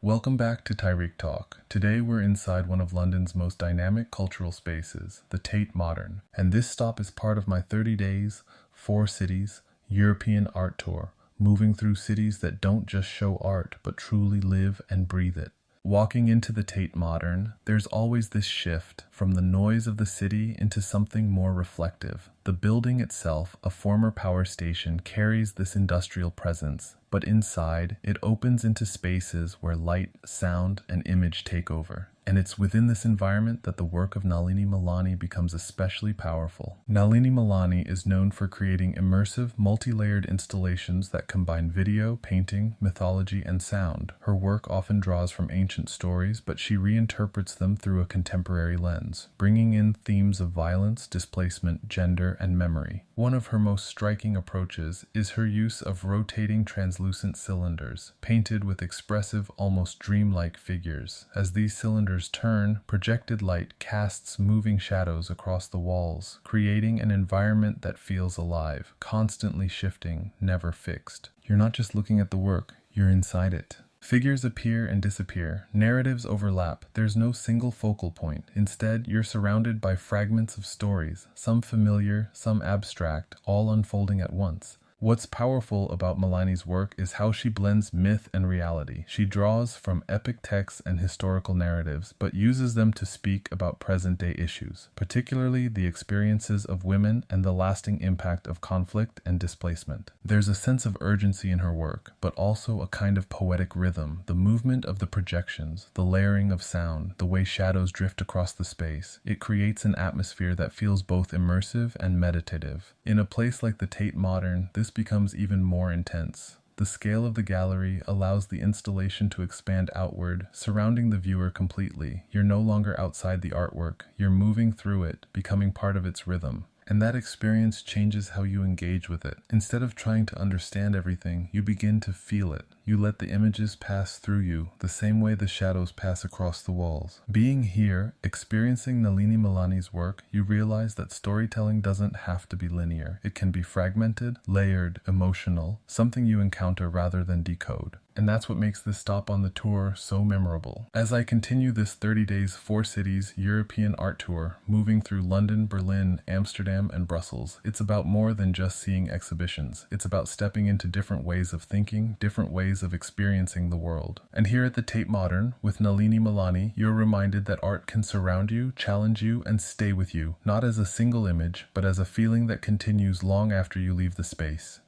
Welcome back to Tyreek Talk. Today we're inside one of London's most dynamic cultural spaces, the Tate Modern, and this stop is part of my 30 days, 4 cities, European art tour, moving through cities that don't just show art but truly live and breathe it. Walking into the Tate Modern, there's always this shift from the noise of the city into something more reflective. The building itself, a former power station, carries this industrial presence, but inside, it opens into spaces where light, sound, and image take over. And it's within this environment that the work of Nalini Malani becomes especially powerful. Nalini Malani is known for creating immersive, multi-layered installations that combine video, painting, mythology, and sound. Her work often draws from ancient stories, but she reinterprets them through a contemporary lens, bringing in themes of violence, displacement, gender, and memory. One of her most striking approaches is her use of rotating translucent cylinders, painted with expressive, almost dreamlike figures. As these cylinders turn, projected light casts moving shadows across the walls, creating an environment that feels alive, constantly shifting, never fixed. You're not just looking at the work, you're inside it. Figures appear and disappear, narratives overlap, there's no single focal point. Instead, you're surrounded by fragments of stories, some familiar, some abstract, all unfolding at once. What's powerful about Malani's work is how she blends myth and reality. She draws from epic texts and historical narratives, but uses them to speak about present-day issues, particularly the experiences of women and the lasting impact of conflict and displacement. There's a sense of urgency in her work, but also a kind of poetic rhythm, the movement of the projections, the layering of sound, the way shadows drift across the space. It creates an atmosphere that feels both immersive and meditative. In a place like the Tate Modern, this becomes even more intense. The scale of the gallery allows the installation to expand outward, surrounding the viewer completely. You're no longer outside the artwork, you're moving through it, becoming part of its rhythm. And that experience changes how you engage with it. Instead of trying to understand everything, you begin to feel it. You let the images pass through you, the same way the shadows pass across the walls. Being here, experiencing Nalini Malani's work, you realize that storytelling doesn't have to be linear. It can be fragmented, layered, emotional, something you encounter rather than decode. And that's what makes this stop on the tour so memorable. As I continue this 30 days, 4 cities European art tour, moving through London, Berlin, Amsterdam, and Brussels, it's about more than just seeing exhibitions. It's about stepping into different ways of thinking, different ways of experiencing the world. And here at the Tate Modern, with Nalini Malani, you're reminded that art can surround you, challenge you, and stay with you, not as a single image, but as a feeling that continues long after you leave the space.